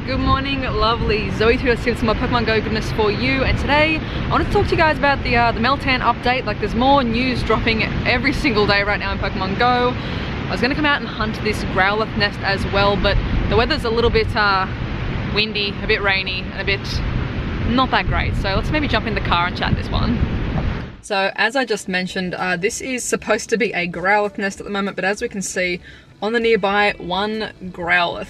Good morning, lovely ZoëTwoDots here with some more Pokemon Go goodness for you, and today I want to talk to you guys about the Meltan update. Like, there's more news dropping every single day right now in Pokemon Go. I was going to come out and hunt this Growlithe nest as well, but the weather's a little bit windy, a bit rainy, and a bit not that great. So let's maybe jump in the car and chat this one. So as I just mentioned, this is supposed to be a Growlithe nest at the moment, but as we can see on the nearby, one Growlithe.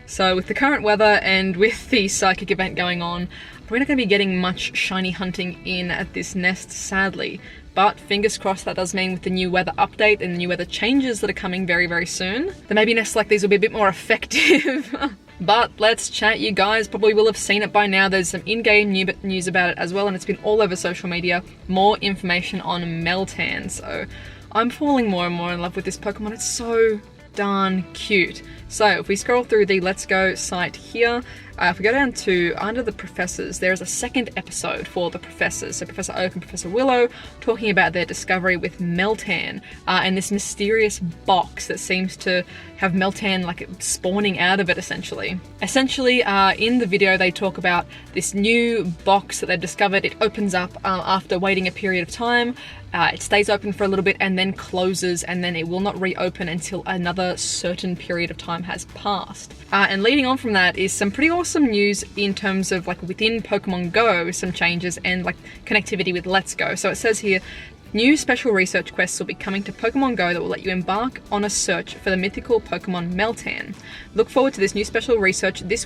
So with the current weather and with the psychic event going on, we're not going to be getting much shiny hunting in at this nest, sadly. But fingers crossed, that does mean with the new weather update and the new weather changes that are coming very, very soon, then maybe nests like these will be a bit more effective. But let's chat. You guys probably will have seen it by now. There's some in-game news about it as well, and it's been all over social media. More information on Meltan. So I'm falling more and more in love with this Pokemon. It's so darn cute. So if we scroll through the Let's Go site here, if we go down to under the professors, there is a second episode for the professors. So Professor Oak and Professor Willow talking about their discovery with Meltan and this mysterious box that seems to have Meltan like spawning out of it essentially. In the video they talk about this new box that they've discovered. It opens up after waiting a period of time. It stays open for a little bit and then closes, and then it will not reopen until another certain period of time has passed. And leading on from that is some pretty awesome news in terms of like within Pokemon Go, some changes and like connectivity with Let's Go. So it says here, new special research quests will be coming to Pokemon Go that will let you embark on a search for the mythical Pokemon Meltan. Look forward to this new special research this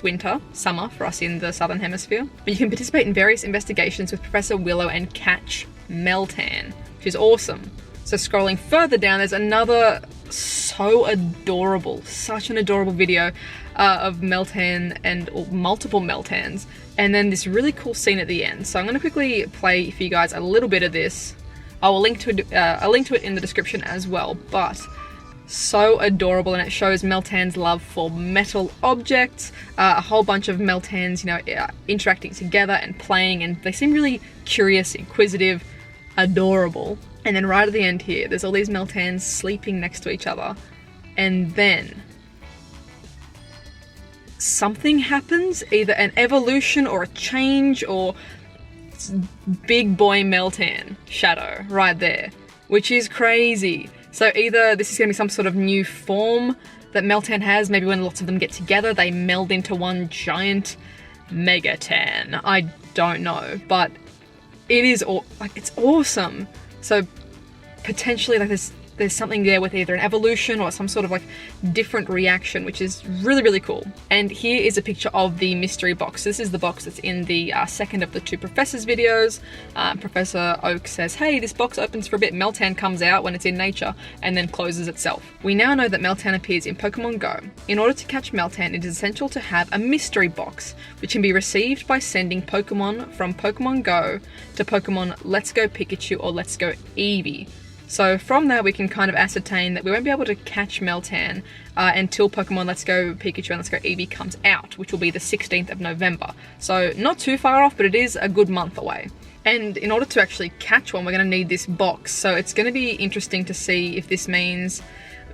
summer for us in the Southern Hemisphere. But you can participate in various investigations with Professor Willow and catch Meltan, which is awesome. So scrolling further down, there's another so adorable, such an adorable video of Meltan and multiple Meltans, and then this really cool scene at the end. So I'm going to quickly play for you guys a little bit of this. I will link to it in the description as well, but so adorable, and it shows Meltan's love for metal objects, a whole bunch of Meltans, interacting together and playing, and they seem really curious, inquisitive, adorable. And then right at the end here, there's all these Meltans sleeping next to each other, and then something happens, either an evolution or a change, or big boy Meltan shadow right there, which is crazy. So either this is going to be some sort of new form that Meltan has, maybe when lots of them get together they meld into one giant Megatan. I don't know, but it is it's awesome. So potentially like there's something there with either an evolution or some sort of like different reaction, which is really, really cool. And here is a picture of the mystery box. This is the box that's in the second of the two professors videos. Professor Oak says, hey, this box opens for a bit. Meltan comes out when it's in nature and then closes itself. We now know that Meltan appears in Pokemon Go. In order to catch Meltan, it is essential to have a mystery box, which can be received by sending Pokemon from Pokemon Go to Pokemon Let's Go Pikachu or Let's Go Eevee. So from that we can kind of ascertain that we won't be able to catch Meltan until Pokemon Let's Go Pikachu and Let's Go Eevee comes out, which will be the 16th of November. So not too far off, but it is a good month away. And in order to actually catch one, we're going to need this box. So it's going to be interesting to see if this means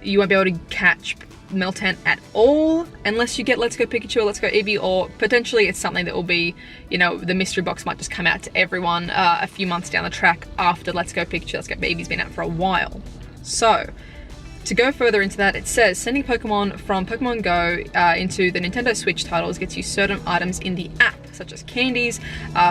you won't be able to catch Meltan at all unless you get Let's Go Pikachu or Let's Go Eevee, or potentially it's something that will be, the mystery box might just come out to everyone a few months down the track after Let's Go Pikachu, Let's Go Eevee's been out for a while. So to go further into that, it says sending Pokemon from Pokemon Go into the Nintendo Switch titles gets you certain items in the app, such as candies,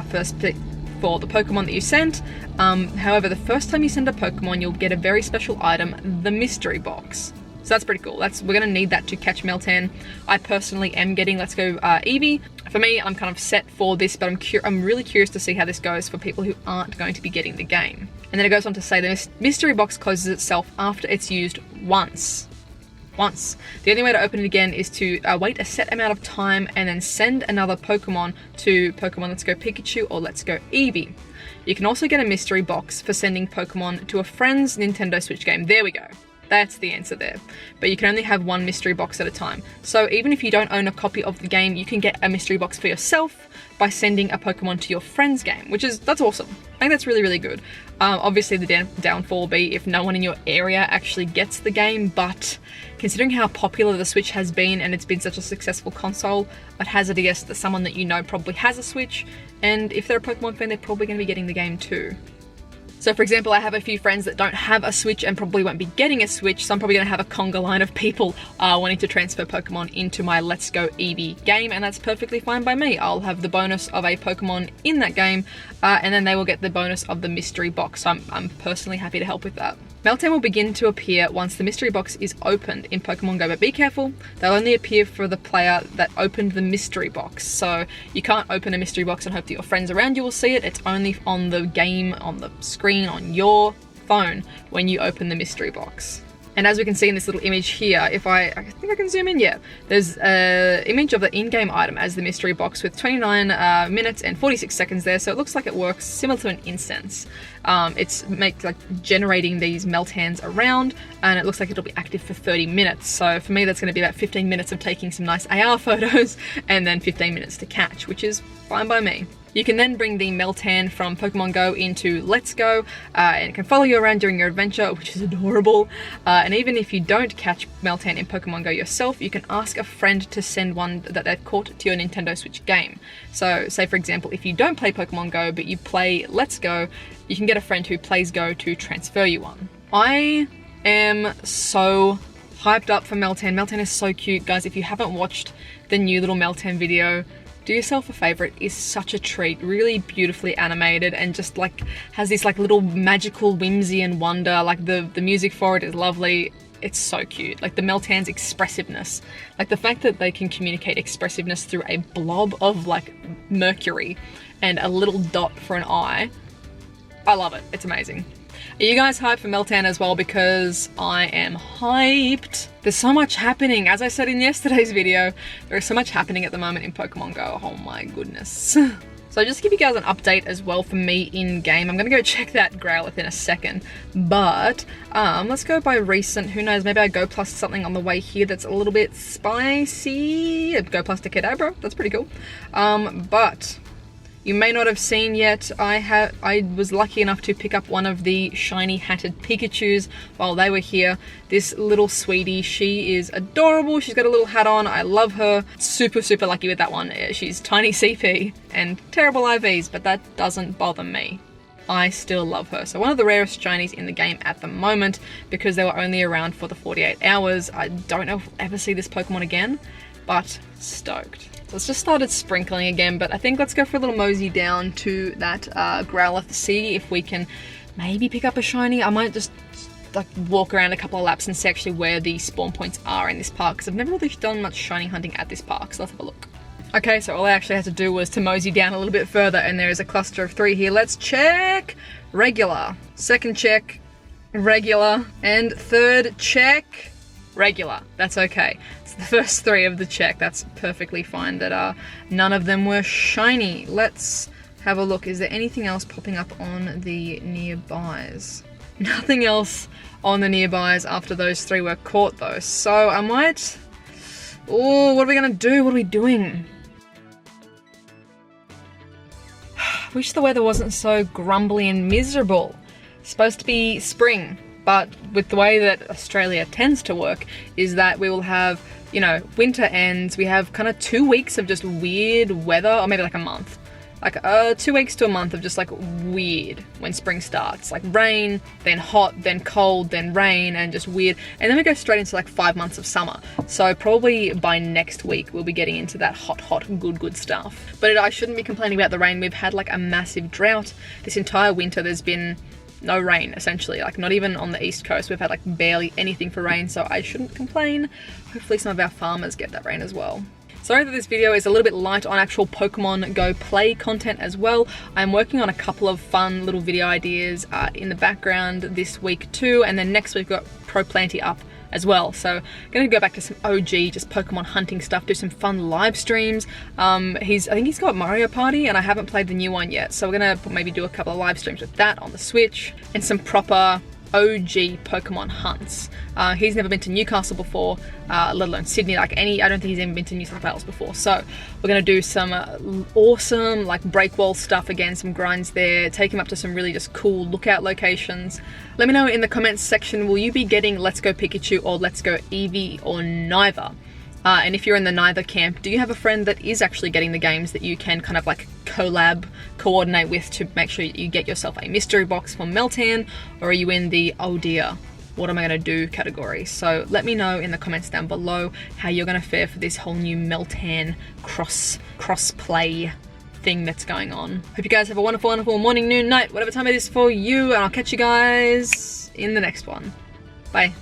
first pick for the Pokemon that you sent. However, the first time you send a Pokemon, you'll get a very special item, the mystery box. So that's pretty cool. We're going to need that to catch Meltan. I personally am getting Let's Go Eevee. For me, I'm kind of set for this, but I'm really curious to see how this goes for people who aren't going to be getting the game. And then it goes on to say the mystery box closes itself after it's used once. The only way to open it again is to wait a set amount of time and then send another Pokemon to Pokemon Let's Go Pikachu or Let's Go Eevee. You can also get a mystery box for sending Pokemon to a friend's Nintendo Switch game. There we go. That's the answer there. But you can only have one mystery box at a time. So even if you don't own a copy of the game, you can get a mystery box for yourself by sending a Pokemon to your friend's game, that's awesome. I think that's really, really good. Obviously the downfall will be if no one in your area actually gets the game, but considering how popular the Switch has been and it's been such a successful console, I'd hazard a guess that someone that you know probably has a Switch, and if they're a Pokemon fan, they're probably going to be getting the game too. So for example, I have a few friends that don't have a Switch and probably won't be getting a Switch, so I'm probably going to have a conga line of people wanting to transfer Pokemon into my Let's Go Eevee game, and that's perfectly fine by me. I'll have the bonus of a Pokemon in that game, and then they will get the bonus of the mystery box, so I'm personally happy to help with that. Meltan will begin to appear once the mystery box is opened in Pokemon Go, but be careful, they'll only appear for the player that opened the mystery box. So you can't open a mystery box and hope that your friends around you will see it. It's only on the game, on the screen, on your phone when you open the mystery box. And as we can see in this little image here, if I think I can zoom in, yeah. There's an image of the in-game item as the mystery box with 29 minutes and 46 seconds there, so it looks like it works similar to an incense. It's generating these Meltans around, and it looks like it'll be active for 30 minutes. So for me, that's going to be about 15 minutes of taking some nice AR photos, and then 15 minutes to catch, which is fine by me. You can then bring the Meltan from Pokemon Go into Let's Go, and it can follow you around during your adventure, which is adorable. And even if you don't catch Meltan in Pokemon Go yourself, you can ask a friend to send one that they've caught to your Nintendo Switch game. So say for example, if you don't play Pokemon Go, but you play Let's Go, you can get a friend who plays Go to transfer you one. I am so hyped up for Meltan. Meltan is so cute. Guys, if you haven't watched the new little Meltan video, do yourself a favor. It is such a treat, really beautifully animated, and just like has this like little magical whimsy and wonder. Like the music for it is lovely. It's so cute. Like the Meltan's expressiveness, like the fact that they can communicate expressiveness through a blob of like mercury and a little dot for an eye. I love it. It's amazing. Are you guys hyped for Meltan as well? Because I am hyped. There's so much happening. As I said in yesterday's video, there is so much happening at the moment in Pokemon Go. Oh my goodness. So just to give you guys an update as well for me in game, I'm gonna go check that Growlithe in a second, but let's go by recent. Who knows, maybe I go plus something on the way here that's a little bit spicy. Go plus to Kadabra, that's pretty cool. But you may not have seen yet, I was lucky enough to pick up one of the shiny hatted Pikachus while they were here. This little sweetie, she is adorable. She's got a little hat on. I love her. Super, super lucky with that one. She's tiny CP and terrible IVs, but that doesn't bother me. I still love her. So one of the rarest shinies in the game at the moment, because they were only around for the 48 hours. I don't know if we'll ever see this Pokemon again, but stoked. So it's just started sprinkling again, but I think let's go for a little mosey down to that Growlithe, see if we can maybe pick up a shiny. I might just like walk around a couple of laps and see actually where the spawn points are in this park, because I've never really done much shiny hunting at this park, so let's have a look. Okay, so all I actually had to do was to mosey down a little bit further, and there is a cluster of 3 here. Let's check. Regular. Second check. Regular. And third check. Regular. That's okay. The first 3 of the check, that's perfectly fine. That none of them were shiny. Let's have a look. Is there anything else popping up on the nearbys? Nothing else on the nearbys after those 3 were caught though. So I might... Oh, what are we gonna do? What are we doing? Wish the weather wasn't so grumbly and miserable. It's supposed to be spring, but with the way that Australia tends to work is that we will have, you know, winter ends, we have kind of 2 weeks of just weird weather, or maybe like a month. Like 2 weeks to a month of just like weird when spring starts. Like rain, then hot, then cold, then rain, and just weird. And then we go straight into like 5 months of summer. So probably by next week, we'll be getting into that hot, good stuff. But I shouldn't be complaining about the rain. We've had like a massive drought. This entire winter, there's been no rain, essentially. Like not even on the East Coast. We've had like barely anything for rain, so I shouldn't complain. Hopefully some of our farmers get that rain as well. Sorry that this video is a little bit light on actual Pokemon Go play content as well. I'm working on a couple of fun little video ideas in the background this week too, and then next week we've got Pro Planty up as well. So I'm gonna go back to some OG, just Pokemon hunting stuff, do some fun live streams. I think he's got Mario Party, and I haven't played the new one yet, so we're gonna maybe do a couple of live streams with that on the Switch, and some proper OG Pokemon hunts. He's never been to Newcastle before, let alone Sydney, like I don't think he's even been to New South Wales before. So we're gonna do some awesome like break wall stuff again, some grinds there, take him up to some really just cool lookout locations. Let me know in the comments section, will you be getting Let's Go Pikachu or Let's Go Eevee or neither? And if you're in the neither camp, do you have a friend that is actually getting the games that you can kind of like coordinate with to make sure you get yourself a mystery box from Meltan? Or are you in the oh dear, what am I gonna do category? So let me know in the comments down below how you're gonna fare for this whole new Meltan cross-play thing that's going on. Hope you guys have a wonderful, wonderful morning, noon, night, whatever time it is for you, and I'll catch you guys in the next one. Bye.